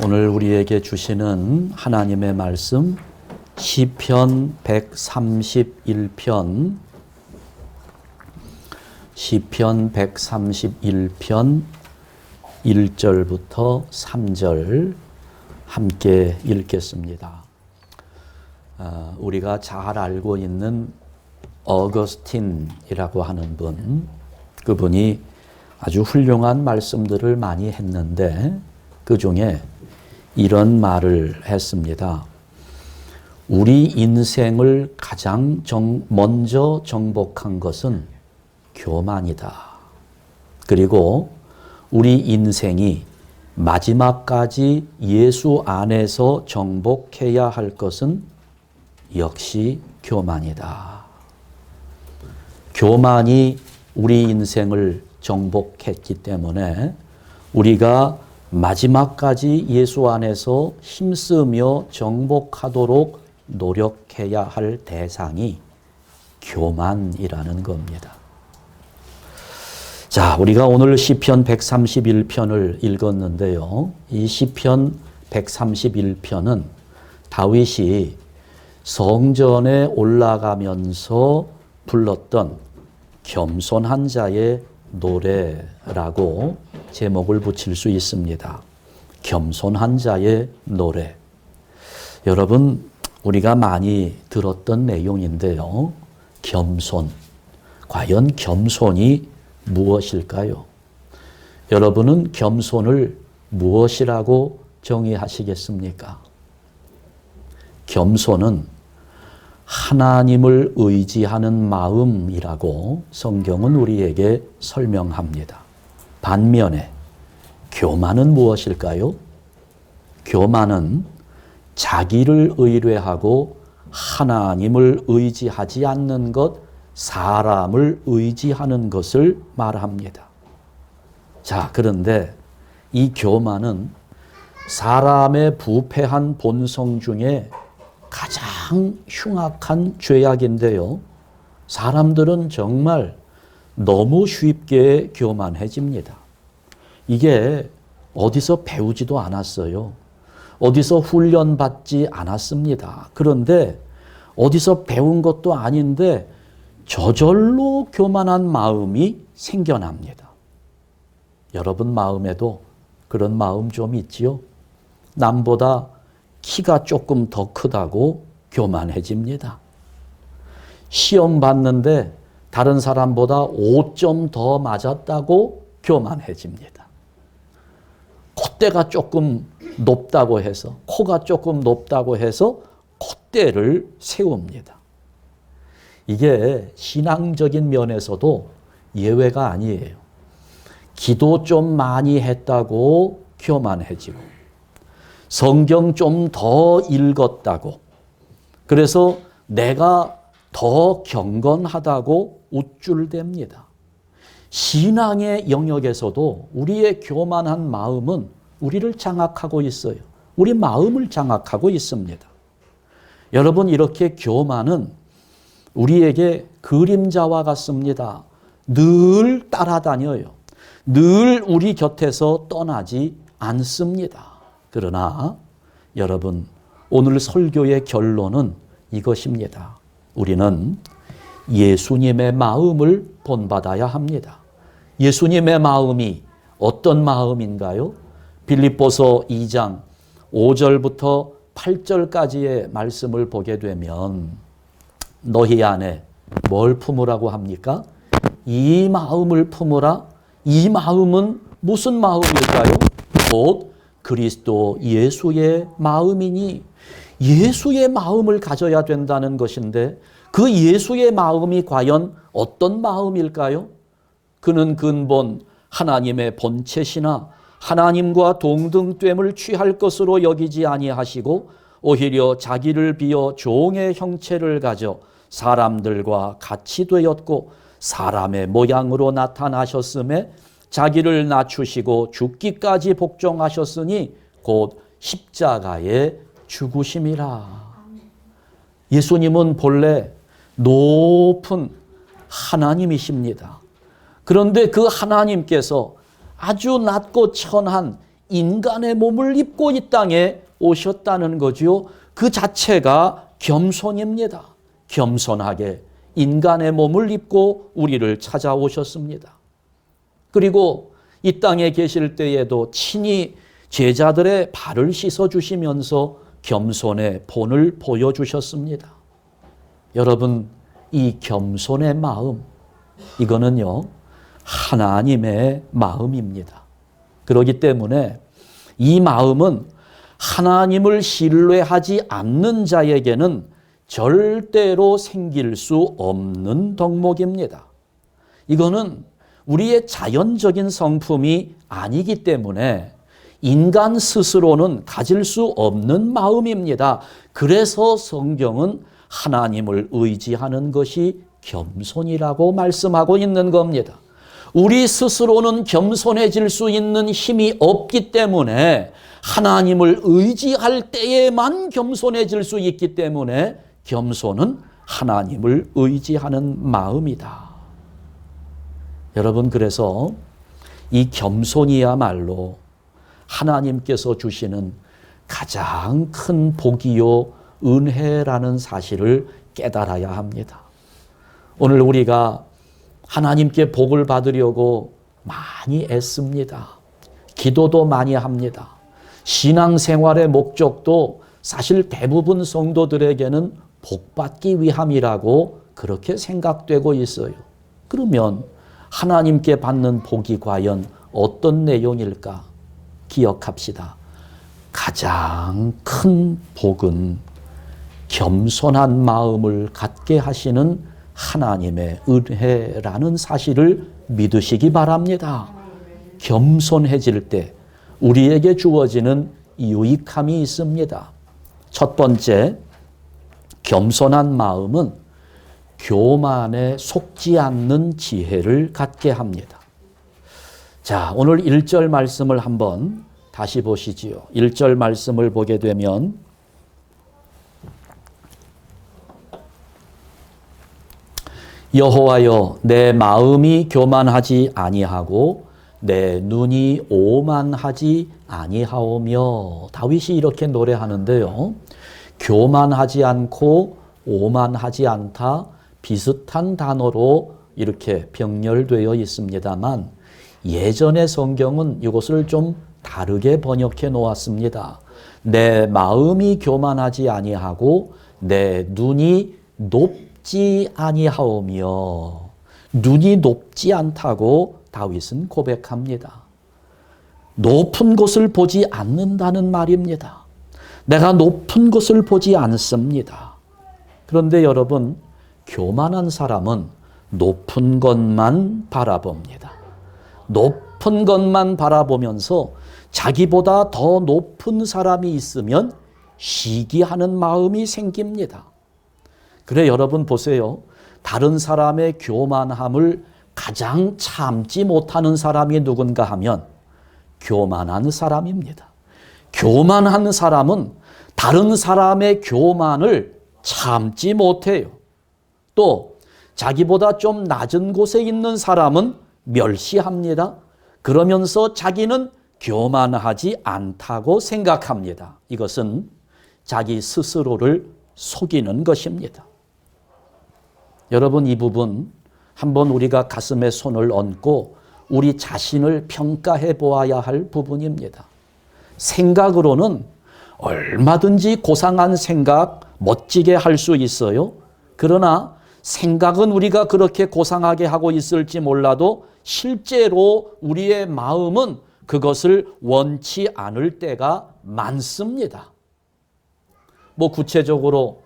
오늘 우리에게 주시는 하나님의 말씀 시편 131편 1절부터 3절 함께 읽겠습니다. 우리가 잘 알고 있는 어거스틴이라고 하는 분, 그분이 아주 훌륭한 말씀들을 많이 했는데 그 중에 이런 말을 했습니다. 우리 인생을 가장 먼저 정복한 것은 교만이다. 그리고 우리 인생이 마지막까지 예수 안에서 정복해야 할 것은 역시 교만이다. 교만이 우리 인생을 정복했기 때문에 우리가 마지막까지 예수 안에서 힘쓰며 정복하도록 노력해야 할 대상이 교만이라는 겁니다. 자, 우리가 오늘 시편 131편을 읽었는데요. 이 시편 131편은 다윗이 성전에 올라가면서 불렀던 겸손한 자의 노래라고 제목을 붙일 수 있습니다. 겸손한 자의 노래. 여러분, 우리가 많이 들었던 내용인데요. 겸손. 과연 겸손이 무엇일까요? 여러분은 겸손을 무엇이라고 정의하시겠습니까? 겸손은 하나님을 의지하는 마음이라고 성경은 우리에게 설명합니다. 반면에 교만은 무엇일까요? 교만은 자기를 의뢰하고 하나님을 의지하지 않는 것, 사람을 의지하는 것을 말합니다. 자, 그런데 이 교만은 사람의 부패한 본성 중에 가장 흉악한 죄악인데요. 사람들은 정말 너무 쉽게 교만해집니다. 이게 어디서 배우지도 않았어요. 어디서 훈련받지 않았습니다. 그런데 어디서 배운 것도 아닌데 저절로 교만한 마음이 생겨납니다. 여러분 마음에도 그런 마음 좀 있지요? 남보다 키가 조금 더 크다고 교만해집니다. 시험 봤는데 다른 사람보다 5점 더 맞았다고 교만해집니다. 콧대가 조금 높다고 해서, 코가 조금 높다고 해서 콧대를 세웁니다. 이게 신앙적인 면에서도 예외가 아니에요. 기도 좀 많이 했다고 교만해지고, 성경 좀 더 읽었다고, 그래서 내가 더 경건하다고 우쭐댑니다. 신앙의 영역에서도 우리의 교만한 마음은 우리를 장악하고 있어요. 우리 마음을 장악하고 있습니다. 여러분, 이렇게 교만은 우리에게 그림자와 같습니다. 늘 따라다녀요. 늘 우리 곁에서 떠나지 않습니다. 그러나 여러분, 오늘 설교의 결론은 이것입니다. 우리는 예수님의 마음을 본받아야 합니다. 예수님의 마음이 어떤 마음인가요? 빌립보서 2장 5절부터 8절까지의 말씀을 보게 되면 너희 안에 뭘 품으라고 합니까? 이 마음을 품으라. 이 마음은 무슨 마음일까요? 곧 그리스도 예수의 마음이니, 예수의 마음을 가져야 된다는 것인데 그 예수의 마음이 과연 어떤 마음일까요? 그는 근본 하나님의 본체시나 하나님과 동등됨을 취할 것으로 여기지 아니하시고 오히려 자기를 비어 종의 형체를 가져 사람들과 같이 되었고 사람의 모양으로 나타나셨음에 자기를 낮추시고 죽기까지 복종하셨으니 곧 십자가에 죽으심이라. 예수님은 본래 높은 하나님이십니다. 그런데 그 하나님께서 아주 낮고 천한 인간의 몸을 입고 이 땅에 오셨다는 거지요. 그 자체가 겸손입니다. 겸손하게 인간의 몸을 입고 우리를 찾아오셨습니다. 그리고 이 땅에 계실 때에도 친히 제자들의 발을 씻어주시면서 겸손의 본을 보여주셨습니다. 여러분, 이 겸손의 마음, 이거는요, 하나님의 마음입니다. 그렇기 때문에 이 마음은 하나님을 신뢰하지 않는 자에게는 절대로 생길 수 없는 덕목입니다. 이거는 우리의 자연적인 성품이 아니기 때문에 인간 스스로는 가질 수 없는 마음입니다. 그래서 성경은 하나님을 의지하는 것이 겸손이라고 말씀하고 있는 겁니다. 우리 스스로는 겸손해질 수 있는 힘이 없기 때문에 하나님을 의지할 때에만 겸손해질 수 있기 때문에 겸손은 하나님을 의지하는 마음이다. 여러분, 그래서 이 겸손이야말로 하나님께서 주시는 가장 큰 복이요 은혜라는 사실을 깨달아야 합니다. 오늘 우리가 하나님께 복을 받으려고 많이 애씁니다. 기도도 많이 합니다. 신앙생활의 목적도 사실 대부분 성도들에게는 복받기 위함이라고 그렇게 생각되고 있어요. 그러면 하나님께 받는 복이 과연 어떤 내용일까? 기억합시다. 가장 큰 복은 겸손한 마음을 갖게 하시는 하나님의 은혜라는 사실을 믿으시기 바랍니다. 겸손해질 때 우리에게 주어지는 유익함이 있습니다. 첫 번째, 겸손한 마음은 교만에 속지 않는 지혜를 갖게 합니다. 자, 오늘 1절 말씀을 한번 다시 보시지요. 1절 말씀을 보게 되면 여호와여, 내 마음이 교만하지 아니하고 내 눈이 오만하지 아니하오며. 다윗이 이렇게 노래하는데요. 교만하지 않고 오만하지 않다, 비슷한 단어로 이렇게 병렬되어 있습니다만 예전의 성경은 이것을 좀 다르게 번역해 놓았습니다. 내 마음이 교만하지 아니하고 내 눈이 높지 아니하오며. 눈이 높지 않다고 다윗은 고백합니다. 높은 곳을 보지 않는다는 말입니다. 내가 높은 곳을 보지 않습니다. 그런데 여러분, 교만한 사람은 높은 것만 바라봅니다. 높은 것만 바라보면서 자기보다 더 높은 사람이 있으면 시기하는 마음이 생깁니다. 그래, 여러분 보세요. 다른 사람의 교만함을 가장 참지 못하는 사람이 누군가 하면 교만한 사람입니다. 교만한 사람은 다른 사람의 교만을 참지 못해요. 또 자기보다 좀 낮은 곳에 있는 사람은 멸시합니다. 그러면서 자기는 교만하지 않다고 생각합니다. 이것은 자기 스스로를 속이는 것입니다. 여러분, 이 부분 한번 우리가 가슴에 손을 얹고 우리 자신을 평가해 보아야 할 부분입니다. 생각으로는 얼마든지 고상한 생각, 멋지게 할 수 있어요. 그러나 생각은 우리가 그렇게 고상하게 하고 있을지 몰라도 실제로 우리의 마음은 그것을 원치 않을 때가 많습니다. 뭐 구체적으로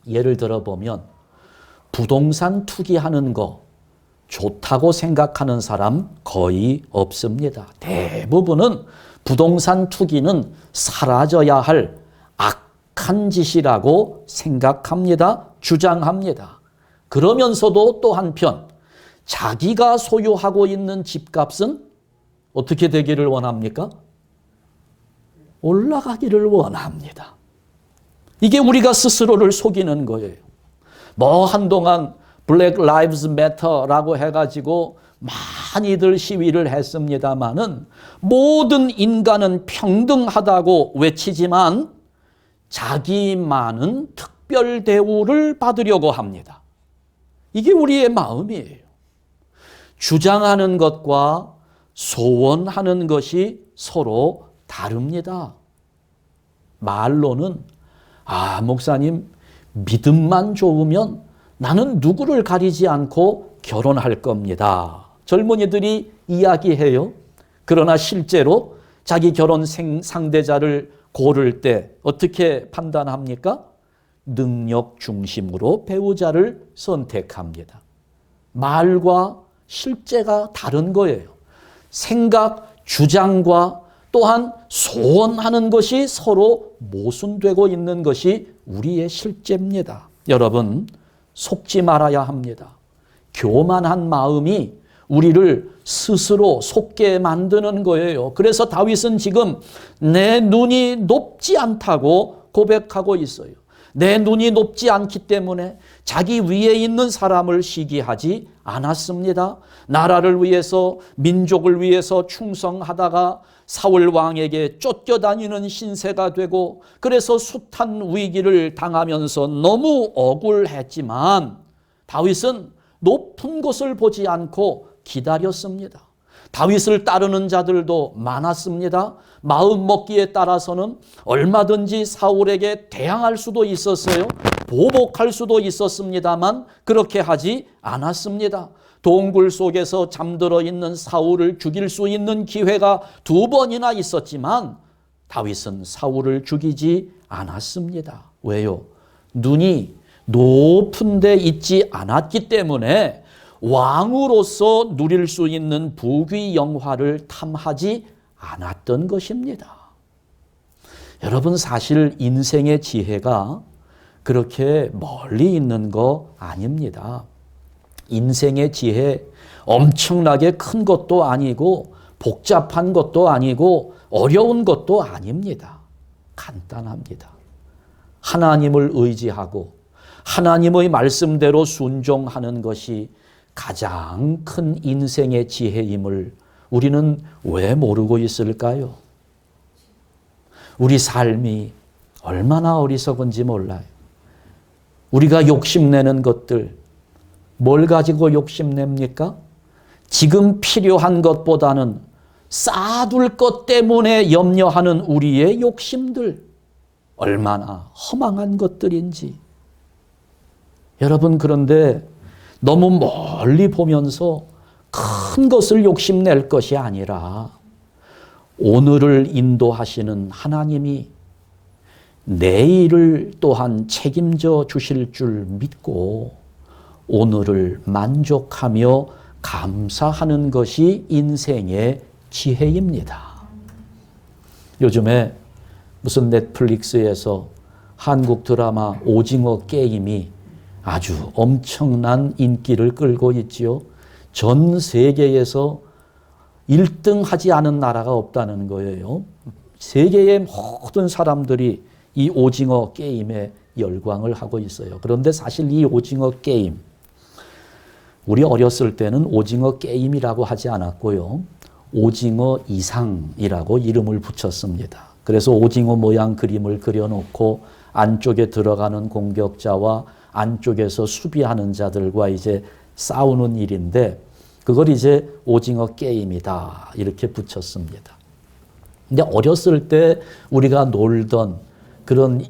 예를 들어보면 부동산 투기하는 거 좋다고 생각하는 사람 거의 없습니다. 대부분은 부동산 투기는 사라져야 할 악한 짓이라고 생각합니다. 주장합니다. 그러면서도 또 한편 자기가 소유하고 있는 집값은 어떻게 되기를 원합니까? 올라가기를 원합니다. 이게 우리가 스스로를 속이는 거예요. 뭐 한동안 블랙 라이브즈 매터라고 해가지고 많이들 시위를 했습니다마는 모든 인간은 평등하다고 외치지만 자기만은 특별 대우를 받으려고 합니다. 이게 우리의 마음이에요. 주장하는 것과 소원하는 것이 서로 다릅니다. 말로는 목사님 믿음만 좋으면 나는 누구를 가리지 않고 결혼할 겁니다. 젊은이들이 이야기해요. 그러나 실제로 자기 결혼 상대자를 고를 때 어떻게 판단합니까? 능력 중심으로 배우자를 선택합니다. 말과 실제가 다른 거예요. 생각, 주장과 또한 소원하는 것이 서로 모순되고 있는 것이 우리의 실제입니다. 여러분, 속지 말아야 합니다. 교만한 마음이 우리를 스스로 속게 만드는 거예요. 그래서 다윗은 지금 내 눈이 높지 않다고 고백하고 있어요. 내 눈이 높지 않기 때문에 자기 위에 있는 사람을 시기하지 않았습니다. 나라를 위해서, 민족을 위해서 충성하다가 사울 왕에게 쫓겨다니는 신세가 되고 그래서 숱한 위기를 당하면서 너무 억울했지만 다윗은 높은 곳을 보지 않고 기다렸습니다. 다윗을 따르는 자들도 많았습니다. 마음 먹기에 따라서는 얼마든지 사울에게 대항할 수도 있었어요. 보복할 수도 있었습니다만 그렇게 하지 않았습니다. 동굴 속에서 잠들어 있는 사울을 죽일 수 있는 기회가 2번이나 있었지만 다윗은 사울을 죽이지 않았습니다. 왜요? 눈이 높은 데 있지 않았기 때문에 왕으로서 누릴 수 있는 부귀 영화를 탐하지 않았던 것입니다. 여러분, 사실 인생의 지혜가 그렇게 멀리 있는 거 아닙니다. 인생의 지혜 엄청나게 큰 것도 아니고 복잡한 것도 아니고 어려운 것도 아닙니다. 간단합니다. 하나님을 의지하고 하나님의 말씀대로 순종하는 것이 가장 큰 인생의 지혜임을 우리는 왜 모르고 있을까요? 우리 삶이 얼마나 어리석은지 몰라요. 우리가 욕심내는 것들, 뭘 가지고 욕심냅니까? 지금 필요한 것보다는 쌓아둘 것 때문에 염려하는 우리의 욕심들, 얼마나 허망한 것들인지. 여러분, 그런데 너무 멀리 보면서 큰 것을 욕심낼 것이 아니라 오늘을 인도하시는 하나님이 내일을 또한 책임져 주실 줄 믿고 오늘을 만족하며 감사하는 것이 인생의 지혜입니다. 요즘에 무슨 넷플릭스에서 한국 드라마 오징어 게임이 아주 엄청난 인기를 끌고 있지요. 전 세계에서 1등 하지 않은 나라가 없다는 거예요. 세계의 모든 사람들이 이 오징어 게임에 열광을 하고 있어요. 그런데 사실 이 오징어 게임, 우리 어렸을 때는 오징어 게임이라고 하지 않았고요. 오징어 이상이라고 이름을 붙였습니다. 그래서 오징어 모양 그림을 그려놓고 안쪽에 들어가는 공격자와 안쪽에서 수비하는 자들과 이제 싸우는 일인데 그걸 이제 오징어 게임이다 이렇게 붙였습니다. 근데 어렸을 때 우리가 놀던 그런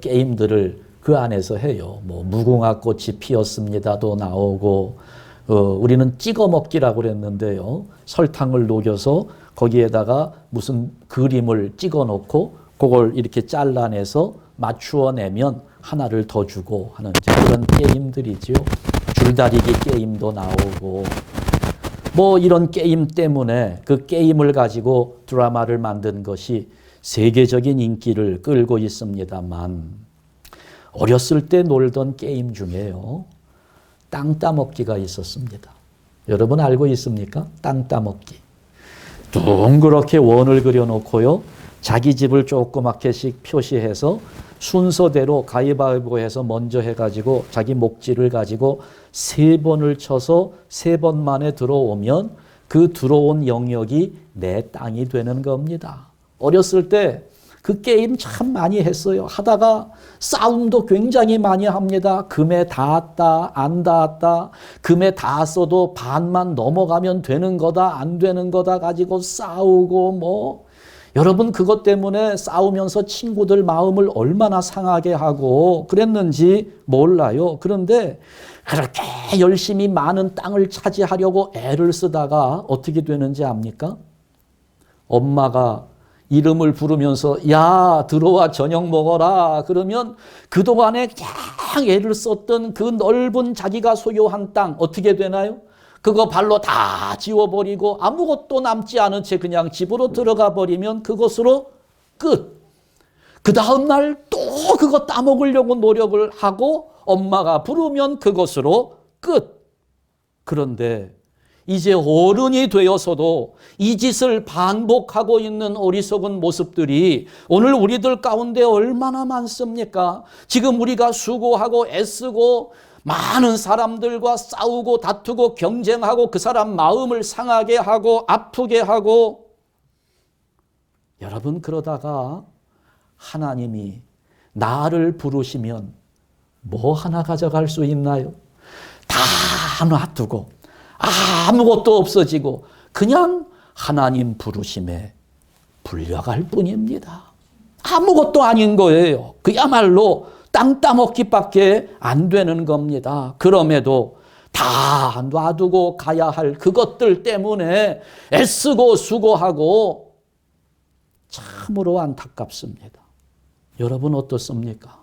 게임들을 그 안에서 해요. 뭐 무궁화 꽃이 피었습니다도 나오고 우리는 찍어 먹기라고 그랬는데요. 설탕을 녹여서 거기에다가 무슨 그림을 찍어 놓고 그걸 이렇게 잘라내서 맞추어 내면 하나를 더 주고 하는 그런 게임들이지요. 줄다리기 게임도 나오고 뭐 이런 게임 때문에 그 게임을 가지고 드라마를 만든 것이 세계적인 인기를 끌고 있습니다만 어렸을 때 놀던 게임 중에요. 땅 따먹기가 있었습니다. 여러분 알고 있습니까? 땅 따먹기. 둥그렇게 원을 그려놓고요. 자기 집을 조그맣게씩 표시해서 순서대로 가위바위보해서 먼저 해가지고 자기 목지를 가지고 3번을 쳐서 3번 만에 들어오면 그 들어온 영역이 내 땅이 되는 겁니다. 어렸을 때 그 게임 참 많이 했어요. 하다가 싸움도 굉장히 많이 합니다. 금에 닿았다, 안 닿았다. 금에 닿았어도 반만 넘어가면 되는 거다, 안 되는 거다 가지고 싸우고 뭐. 여러분 그것 때문에 싸우면서 친구들 마음을 얼마나 상하게 하고 그랬는지 몰라요. 그런데 그렇게 열심히 많은 땅을 차지하려고 애를 쓰다가 어떻게 되는지 압니까? 엄마가 이름을 부르면서 야 들어와 저녁 먹어라 그러면 그동안에 그냥 애를 썼던 그 넓은 자기가 소유한 땅 어떻게 되나요? 그거 발로 다 지워버리고 아무것도 남지 않은 채 그냥 집으로 들어가 버리면 그것으로 끝. 그 다음 날 또 그거 따먹으려고 노력을 하고 엄마가 부르면 그것으로 끝. 그런데 이제 어른이 되어서도 이 짓을 반복하고 있는 어리석은 모습들이 오늘 우리들 가운데 얼마나 많습니까? 지금 우리가 수고하고 애쓰고 많은 사람들과 싸우고 다투고 경쟁하고 그 사람 마음을 상하게 하고 아프게 하고 여러분 그러다가 하나님이 나를 부르시면 뭐 하나 가져갈 수 있나요? 다 놔두고 아무것도 없어지고 그냥 하나님 부르심에 불려갈 뿐입니다. 아무것도 아닌 거예요. 그야말로 땅 따먹기밖에 안 되는 겁니다. 그럼에도 다 놔두고 가야 할 그것들 때문에 애쓰고 수고하고 참으로 안타깝습니다. 여러분 어떻습니까?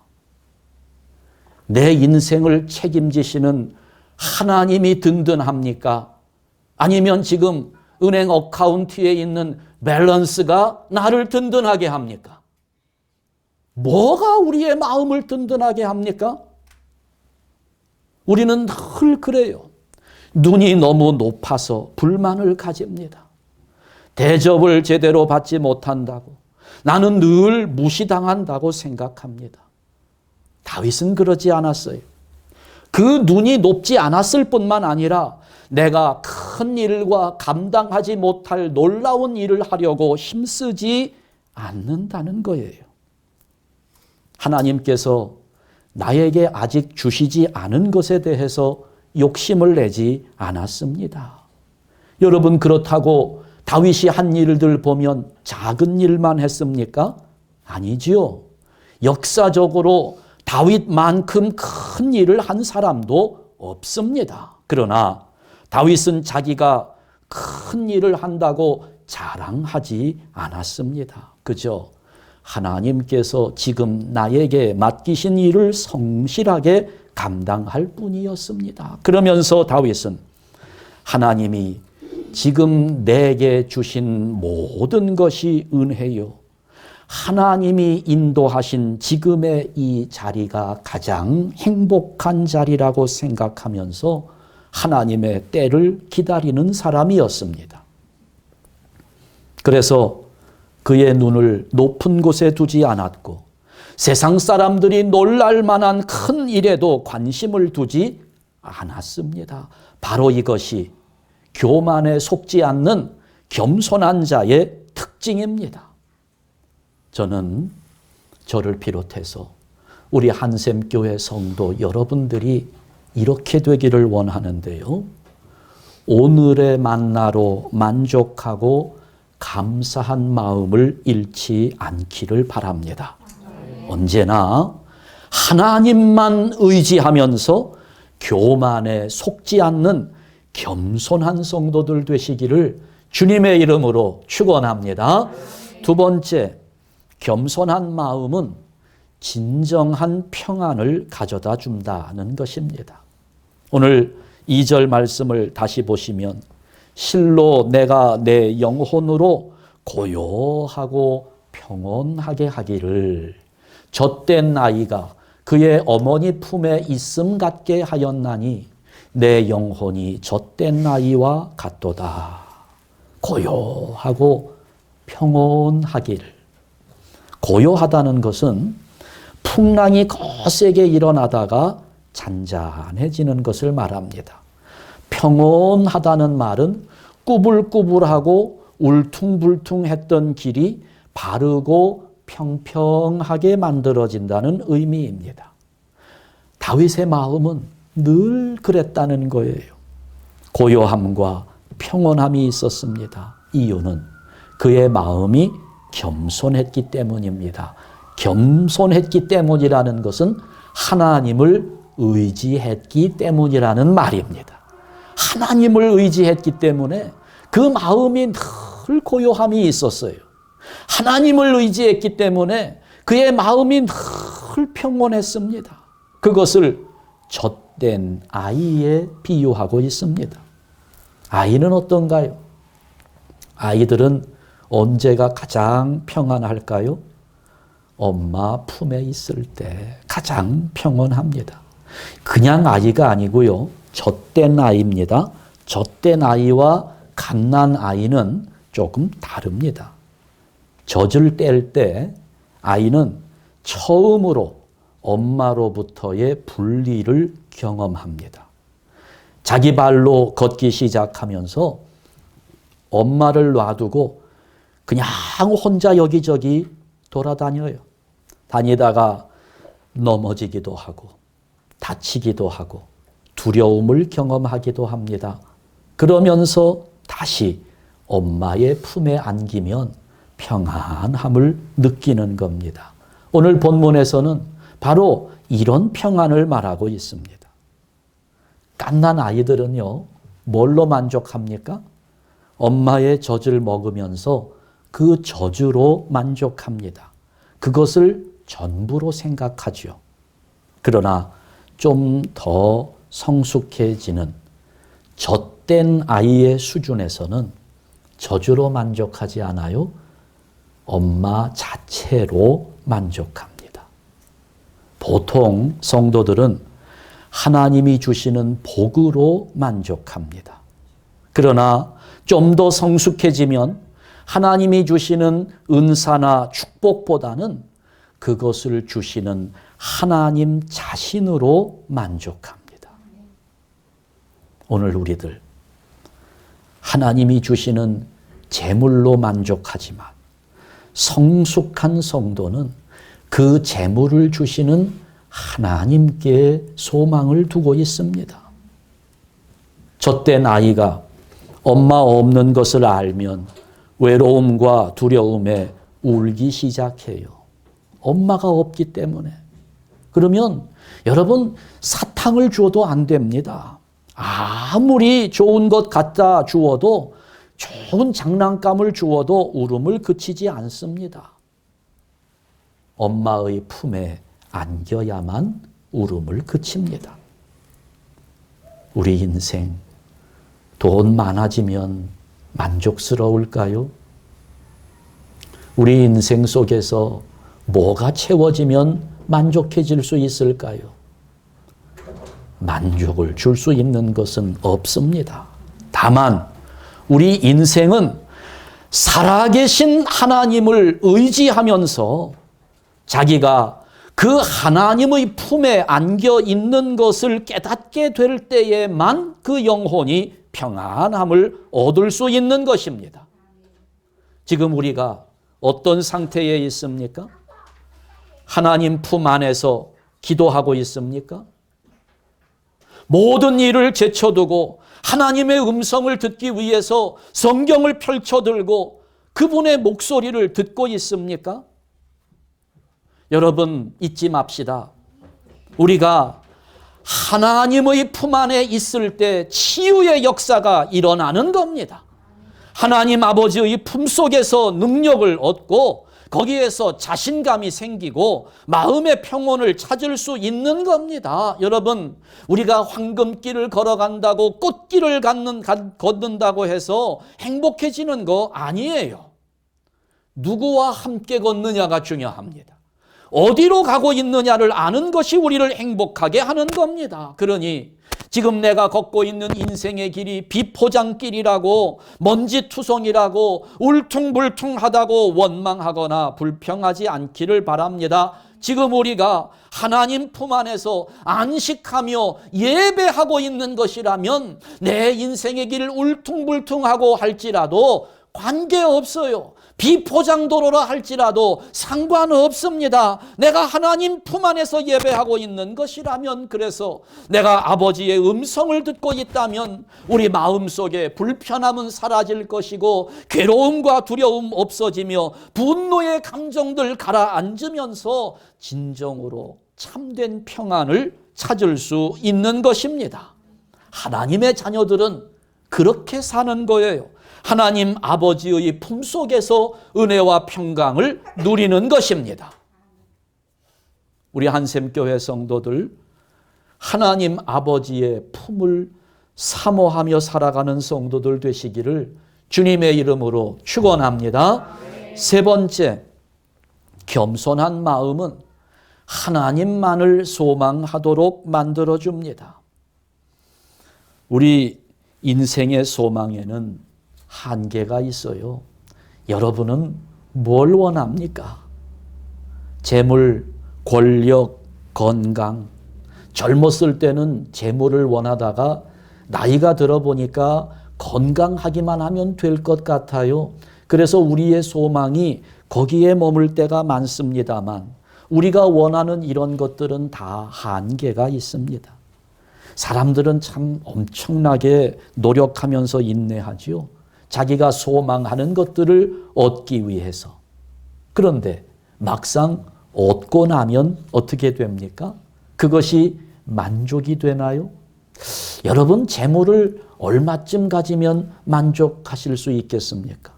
내 인생을 책임지시는 하나님이 든든합니까? 아니면 지금 은행 어카운트에 있는 밸런스가 나를 든든하게 합니까? 뭐가 우리의 마음을 든든하게 합니까? 우리는 늘 그래요. 눈이 너무 높아서 불만을 가집니다. 대접을 제대로 받지 못한다고 나는 늘 무시당한다고 생각합니다. 다윗은 그러지 않았어요. 그 눈이 높지 않았을 뿐만 아니라 내가 큰 일과 감당하지 못할 놀라운 일을 하려고 힘쓰지 않는다는 거예요. 하나님께서 나에게 아직 주시지 않은 것에 대해서 욕심을 내지 않았습니다. 여러분 그렇다고 다윗이 한 일들 보면 작은 일만 했습니까? 아니지요. 역사적으로 다윗만큼 큰 일을 한 사람도 없습니다. 그러나 다윗은 자기가 큰 일을 한다고 자랑하지 않았습니다. 그저 하나님께서 지금 나에게 맡기신 일을 성실하게 감당할 뿐이었습니다. 그러면서 다윗은 하나님이 지금 내게 주신 모든 것이 은혜요. 하나님이 인도하신 지금의 이 자리가 가장 행복한 자리라고 생각하면서 하나님의 때를 기다리는 사람이었습니다. 그래서 그의 눈을 높은 곳에 두지 않았고 세상 사람들이 놀랄 만한 큰 일에도 관심을 두지 않았습니다. 바로 이것이 교만에 속지 않는 겸손한 자의 특징입니다. 저는 저를 비롯해서 우리 한샘교회 성도 여러분들이 이렇게 되기를 원하는데요. 오늘의 만나로 만족하고 감사한 마음을 잃지 않기를 바랍니다. 언제나 하나님만 의지하면서 교만에 속지 않는 겸손한 성도들 되시기를 주님의 이름으로 축원합니다. 두 번째, 겸손한 마음은 진정한 평안을 가져다 준다는 것입니다. 오늘 2절 말씀을 다시 보시면 실로 내가 내 영혼으로 고요하고 평온하게 하기를 젖된 아이가 그의 어머니 품에 있음 같게 하였나니 내 영혼이 젖된 아이와 같도다. 고요하고 평온하기를. 고요하다는 것은 풍랑이 거세게 일어나다가 잔잔해지는 것을 말합니다. 평온하다는 말은 꾸불꾸불하고 울퉁불퉁했던 길이 바르고 평평하게 만들어진다는 의미입니다. 다윗의 마음은 늘 그랬다는 거예요. 고요함과 평온함이 있었습니다. 이유는 그의 마음이 겸손했기 때문입니다. 겸손했기 때문이라는 것은 하나님을 의지했기 때문이라는 말입니다. 하나님을 의지했기 때문에 그 마음이 늘 고요함이 있었어요. 하나님을 의지했기 때문에 그의 마음이 늘 평온했습니다. 그것을 젖된 아이에 비유하고 있습니다. 아이는 어떤가요? 아이들은 언제가 가장 평안할까요? 엄마 품에 있을 때 가장 평온합니다. 그냥 아이가 아니고요. 젖된 아이입니다. 젖된 아이와 갓난 아이는 조금 다릅니다. 젖을 뗄 때 아이는 처음으로 엄마로부터의 분리를 경험합니다. 자기 발로 걷기 시작하면서 엄마를 놔두고 그냥 혼자 여기저기 돌아다녀요. 다니다가 넘어지기도 하고 다치기도 하고 두려움을 경험하기도 합니다. 그러면서 다시 엄마의 품에 안기면 평안함을 느끼는 겁니다. 오늘 본문에서는 바로 이런 평안을 말하고 있습니다. 갓난 아이들은요, 뭘로 만족합니까? 엄마의 젖을 먹으면서 그 젖으로 만족합니다. 그것을 전부로 생각하죠. 그러나 좀 더 성숙해지는 젖된 아이의 수준에서는 젖으로 만족하지 않아요. 엄마 자체로 만족합니다. 보통 성도들은 하나님이 주시는 복으로 만족합니다. 그러나 좀 더 성숙해지면 하나님이 주시는 은사나 축복보다는 그것을 주시는 하나님 자신으로 만족합니다. 오늘 우리들 하나님이 주시는 재물로 만족하지만 성숙한 성도는 그 재물을 주시는 하나님께 소망을 두고 있습니다. 젖된 아이가 엄마 없는 것을 알면 외로움과 두려움에 울기 시작해요. 엄마가 없기 때문에. 그러면 여러분 사탕을 주어도 안 됩니다. 아무리 좋은 것 갖다 주어도 좋은 장난감을 주어도 울음을 그치지 않습니다. 엄마의 품에 안겨야만 울음을 그칩니다. 우리 인생 돈 많아지면 만족스러울까요? 우리 인생 속에서 뭐가 채워지면 만족해질 수 있을까요? 만족을 줄 수 있는 것은 없습니다. 다만 우리 인생은 살아계신 하나님을 의지하면서 자기가 그 하나님의 품에 안겨 있는 것을 깨닫게 될 때에만 그 영혼이 평안함을 얻을 수 있는 것입니다. 지금 우리가 어떤 상태에 있습니까? 하나님 품 안에서 기도하고 있습니까? 모든 일을 제쳐두고 하나님의 음성을 듣기 위해서 성경을 펼쳐들고 그분의 목소리를 듣고 있습니까? 여러분 잊지 맙시다. 우리가 하나님의 품 안에 있을 때 치유의 역사가 일어나는 겁니다. 하나님 아버지의 품 속에서 능력을 얻고 거기에서 자신감이 생기고 마음의 평온을 찾을 수 있는 겁니다. 여러분, 우리가 황금길을 걸어간다고 꽃길을 걷는다고 해서 행복해지는 거 아니에요. 누구와 함께 걷느냐가 중요합니다. 어디로 가고 있느냐를 아는 것이 우리를 행복하게 하는 겁니다. 그러니 지금 내가 걷고 있는 인생의 길이 비포장길이라고, 먼지투성이라고, 울퉁불퉁하다고 원망하거나 불평하지 않기를 바랍니다. 지금 우리가 하나님 품 안에서 안식하며 예배하고 있는 것이라면 내 인생의 길 울퉁불퉁하고 할지라도 관계없어요. 비포장도로라 할지라도 상관없습니다. 내가 하나님 품 안에서 예배하고 있는 것이라면, 그래서 내가 아버지의 음성을 듣고 있다면 우리 마음속에 불편함은 사라질 것이고 괴로움과 두려움 없어지며 분노의 감정들 가라앉으면서 진정으로 참된 평안을 찾을 수 있는 것입니다. 하나님의 자녀들은 그렇게 사는 거예요. 하나님 아버지의 품속에서 은혜와 평강을 누리는 것입니다. 우리 한샘교회 성도들, 하나님 아버지의 품을 사모하며 살아가는 성도들 되시기를 주님의 이름으로 축원합니다. 세 번째, 겸손한 마음은 하나님만을 소망하도록 만들어줍니다. 우리 인생의 소망에는 한계가 있어요. 여러분은 뭘 원합니까? 재물, 권력, 건강. 젊었을 때는 재물을 원하다가 나이가 들어보니까 건강하기만 하면 될 것 같아요. 그래서 우리의 소망이 거기에 머물 때가 많습니다만 우리가 원하는 이런 것들은 다 한계가 있습니다. 사람들은 참 엄청나게 노력하면서 인내하지요. 자기가 소망하는 것들을 얻기 위해서. 그런데 막상 얻고 나면 어떻게 됩니까? 그것이 만족이 되나요? 여러분, 재물을 얼마쯤 가지면 만족하실 수 있겠습니까?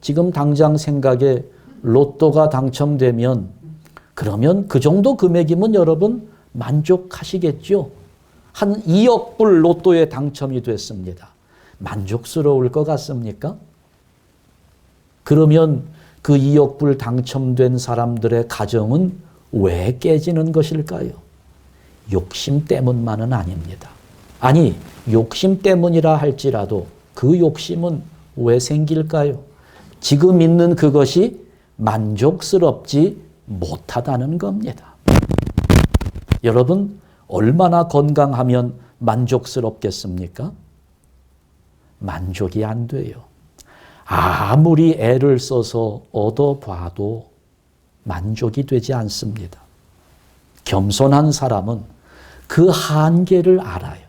지금 당장 생각에 로또가 당첨되면, 그러면 그 정도 금액이면 여러분 만족하시겠죠? 한 2억 불 로또에 당첨이 됐습니다. 만족스러울 것 같습니까? 그러면 그 2억 불 당첨된 사람들의 가정은 왜 깨지는 것일까요? 욕심 때문만은 아닙니다. 아니, 욕심 때문이라 할지라도 그 욕심은 왜 생길까요? 지금 있는 그것이 만족스럽지 못하다는 겁니다. 여러분, 얼마나 건강하면 만족스럽겠습니까? 만족이 안 돼요. 아무리 애를 써서 얻어봐도 만족이 되지 않습니다. 겸손한 사람은 그 한계를 알아요.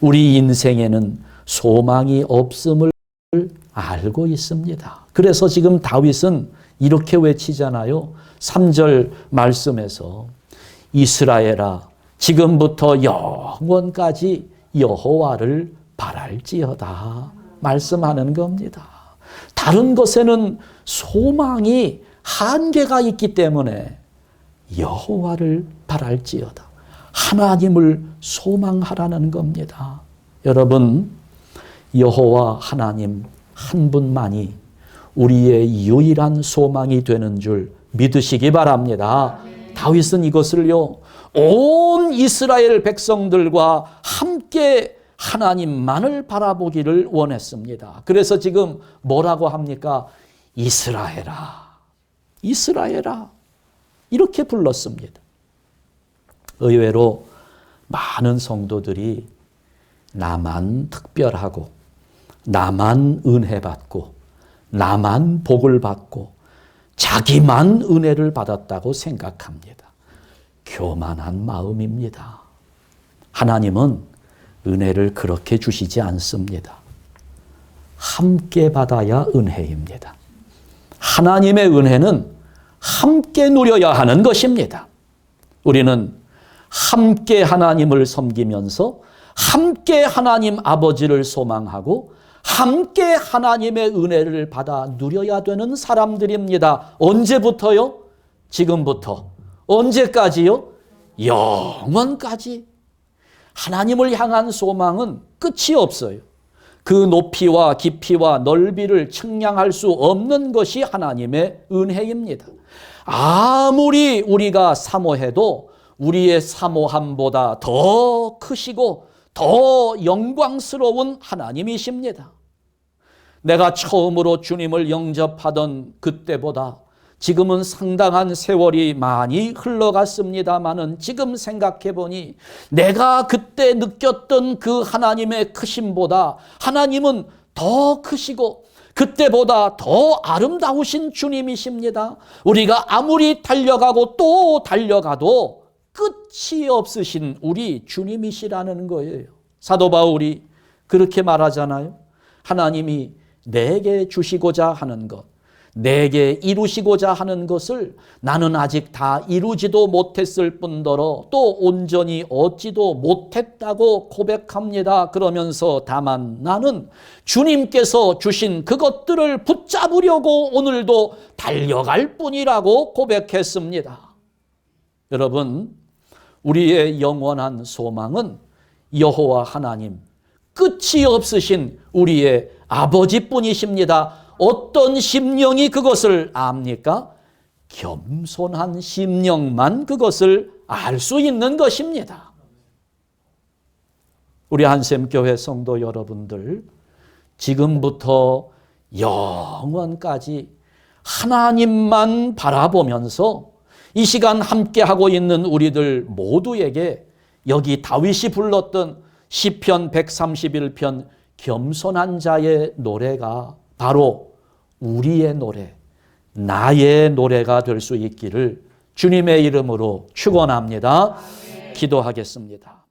우리 인생에는 소망이 없음을 알고 있습니다. 그래서 지금 다윗은 이렇게 외치잖아요. 3절 말씀에서 이스라엘아, 지금부터 영원까지 여호와를 바랄지어다 말씀하는 겁니다. 다른 것에는 소망이 한계가 있기 때문에 여호와를 바랄지어다. 하나님을 소망하라는 겁니다. 여러분, 여호와 하나님 한 분만이 우리의 유일한 소망이 되는 줄 믿으시기 바랍니다. 다윗은 이것을요, 온 이스라엘 백성들과 함께 하나님만을 바라보기를 원했습니다. 그래서 지금 뭐라고 합니까? 이스라엘아, 이스라엘아, 이렇게 불렀습니다. 의외로 많은 성도들이 나만 특별하고, 나만 은혜 받고, 나만 복을 받고, 자기만 은혜를 받았다고 생각합니다. 교만한 마음입니다. 하나님은 은혜를 그렇게 주시지 않습니다. 함께 받아야 은혜입니다. 하나님의 은혜는 함께 누려야 하는 것입니다. 우리는 함께 하나님을 섬기면서 함께 하나님 아버지를 소망하고 함께 하나님의 은혜를 받아 누려야 되는 사람들입니다. 언제부터요? 지금부터. 언제까지요? 영원까지. 하나님을 향한 소망은 끝이 없어요. 그 높이와 깊이와 넓이를 측량할 수 없는 것이 하나님의 은혜입니다. 아무리 우리가 사모해도 우리의 사모함보다 더 크시고 더 영광스러운 하나님이십니다. 내가 처음으로 주님을 영접하던 그때보다 지금은 상당한 세월이 많이 흘러갔습니다마는 지금 생각해 보니 내가 그때 느꼈던 그 하나님의 크심보다 하나님은 더 크시고 그때보다 더 아름다우신 주님이십니다. 우리가 아무리 달려가고 또 달려가도 끝이 없으신 우리 주님이시라는 거예요. 사도 바울이 그렇게 말하잖아요. 하나님이 내게 주시고자 하는 것, 내게 이루시고자 하는 것을 나는 아직 다 이루지도 못했을 뿐더러 또 온전히 얻지도 못했다고 고백합니다. 그러면서 다만 나는 주님께서 주신 그것들을 붙잡으려고 오늘도 달려갈 뿐이라고 고백했습니다. 여러분, 우리의 영원한 소망은 여호와 하나님, 끝이 없으신 우리의 아버지뿐이십니다. 어떤 심령이 그것을 압니까? 겸손한 심령만 그것을 알 수 있는 것입니다. 우리 한샘교회 성도 여러분들, 지금부터 영원까지 하나님만 바라보면서 이 시간 함께하고 있는 우리들 모두에게 여기 다윗이 불렀던 시편 131편 겸손한 자의 노래가 바로 우리의 노래, 나의 노래가 될 수 있기를 주님의 이름으로 축원합니다. 기도하겠습니다.